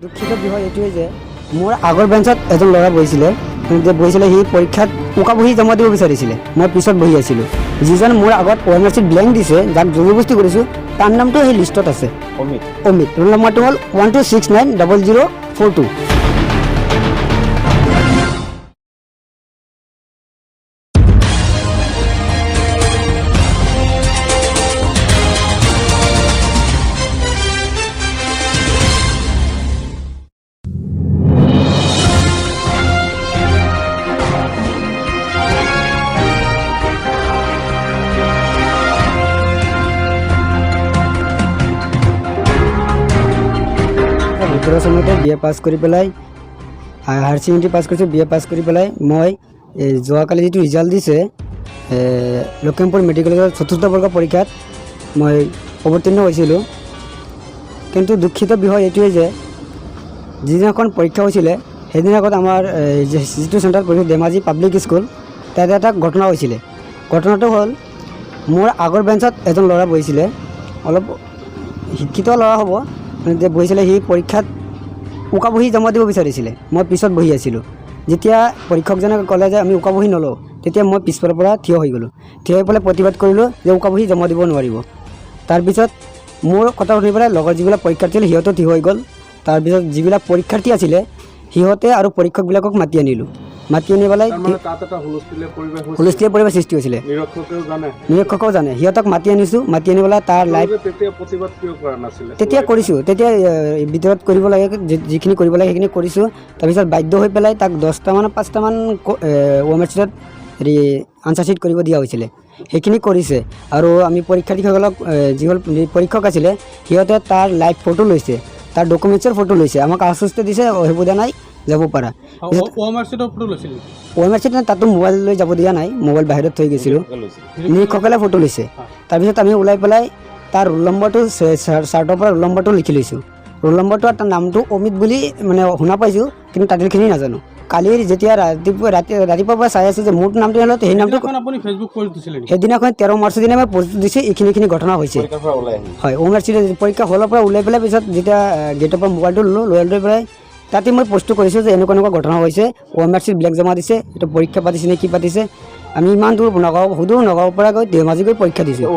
দুঃখিত বিষয় এইটোৱে যে মোৰ আগৰ বেঞ্চত এজন ল'ৰা বহিছিলে সি পৰীক্ষাত উকা বহি জমা দিব বিচাৰিছিলে। মই পিছত বহি আছিলোঁ। যিজন মোৰ আগত OMR চিট ব্লেংক দিছে, যাক জবৰদস্তি কৰিছোঁ, তাৰ নামটো সেই লিষ্টত আছে, অমিত। ৰোল নম্বৰটো হ'ল 12690042। ভিতৰৰ সময়তে BA পাছ কৰি পেলাই হায়াৰ ছেকেণ্ডেৰী পাছ কৰিছোঁ। BA পাছ কৰি পেলাই মই যোৱাকালি যিটো ৰিজাল্ট দিছে লখিমপুৰ মেডিকেল কলেজৰ ৪ৰ্থ বৰ্গ পৰীক্ষাত মই অৱতীৰ্ণ হৈছিলোঁ। কিন্তু দুঃখিত বিষয় এইটোৱে যে যিদিনাখন পৰীক্ষা হৈছিলে সেইদিনাখন আমাৰ যিটো চেণ্টাৰত পঢ়িছোঁ ধেমাজি পাব্লিক স্কুল, তাতে এটা ঘটনা হৈছিলে। ঘটনাটো হ'ল মোৰ আগৰ বেঞ্চত এজন ল'ৰা বহিছিলে, অলপ শিক্ষিত ল'ৰা হ'ব, বহিছিলে। সি পৰীক্ষাত উকা বহি জমা দিব বিচাৰিছিলে। মই পিছত বহি আছিলোঁ। যেতিয়া পৰীক্ষকজনে ক'লে যে আমি উকা বহি নলওঁ, তেতিয়া মই পিছফালৰ পৰা থিয় হৈ গ'লোঁ। থিয় হৈ পেলাই প্ৰতিবাদ কৰিলোঁ যে উকা বহি জমা দিব নোৱাৰিব। তাৰপিছত মোৰ কথা শুনি পেলাই লগৰ যিবিলাক পৰীক্ষাৰ্থী আছিলে সিহঁতো থিয় হৈ গ'ল। তাৰপিছত যিবিলাক পৰীক্ষাৰ্থী আছিলে সিহঁতে আৰু পৰীক্ষকবিলাকক মাতি আনিলোঁ। মাতি আনি পেলাই হুলস্থুলীয়া পৰিৱেশ সৃষ্টি হৈছিলে। নিৰীক্ষকেও জানে। সিহঁতক মাতি আনিছোঁ। মাতি আনি পেলাই তাৰ লাইভ তেতিয়া কৰিছোঁ। তেতিয়া ভিতৰত কৰিব লাগে, যিখিনি কৰিব লাগে সেইখিনি কৰিছোঁ। তাৰপিছত বাধ্য হৈ পেলাই তাক 5টামান OMR চিটত আনচাৰ চিট কৰিব দিয়া হৈছিলে। সেইখিনি কৰিছে। আৰু আমি পৰীক্ষাৰ্থীসকলক যিসকল পৰীক্ষক আছিলে সিহঁতে তাৰ লাইভ ফটো লৈছে, তাৰ ডকুমেণ্টছৰ ফটো লৈছে, আমাক আশ্বস্ত দিছে অসুবিধা নাই, যাব পাৰা। OMR চিট তাতো মোবাইল লৈ যাব দিয়া নাই, মোবাইল বাহিৰত থৈ গৈছিলোঁ। নিৰীক্ষকসকলে ফটো লৈছে। তাৰপিছত আমি ওলাই পেলাই তাৰ ৰোল নম্বৰটো চাৰ্টৰ পৰা ৰোল নম্বৰটো লিখি লৈছোঁ। ৰোল নম্বৰটো আৰু তাৰ নামটো অমিত বুলি মানে শুনা পাইছোঁ, কিন্তু টাইটেলখিনি নাজানো। কালি যেতিয়া ৰাতিপুৱাৰ পৰা চাই আছোঁ যে মোৰ নামটো হ'ল সেই নামটো সেইদিনাখন 13 মাৰ্চৰ দিনা মই পষ্ট দিছোঁ। এইখিনি ঘটনা হৈছে। হয়, OMR চিট পৰীক্ষা হলৰ পৰা ওলাই পেলাই পিছত যেতিয়া গেটৰ পৰা মোবাইলটো ল'লোঁ, লৈ পেলাই তাতে মই পষ্টটো কৰিছোঁ যে এনেকুৱা ঘটনা হৈছে, OMR চিট ব্লেংক জমা দিছে, এইটো পৰীক্ষা পাতিছে নে কি পাতিছে। আমি ইমান দূৰ নগাঁৱৰ পৰা গৈ ধেমাজি গৈ পৰীক্ষা দিছোঁ।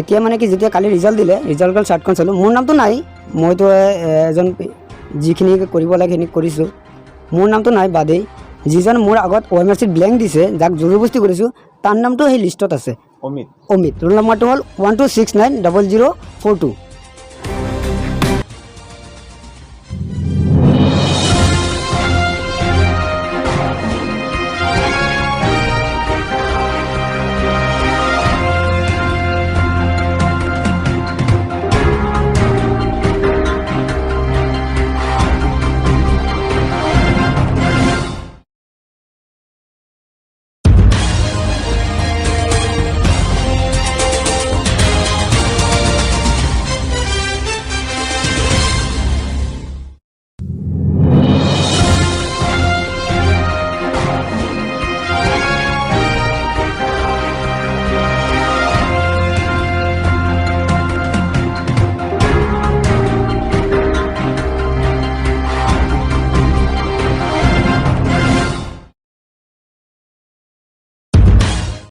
এতিয়া মানে কি যেতিয়া কালি ৰিজাল্ট দিলে, ৰিজাল্টৰ চাৰ্টখন চালোঁ, মোৰ নামটো নাই। মইতো এজন যিখিনি কৰিব লাগে সেইখিনি কৰিছোঁ, মোৰ নামটো নাই বাদেই। যিজন মোৰ আগত OMR চিট ব্লেংক দিছে, যাক জবৰদস্তি কৰিছোঁ, তাৰ নামটো সেই লিষ্টত আছে, অমিত। ৰোল নম্বৰটো হ'ল 12690042।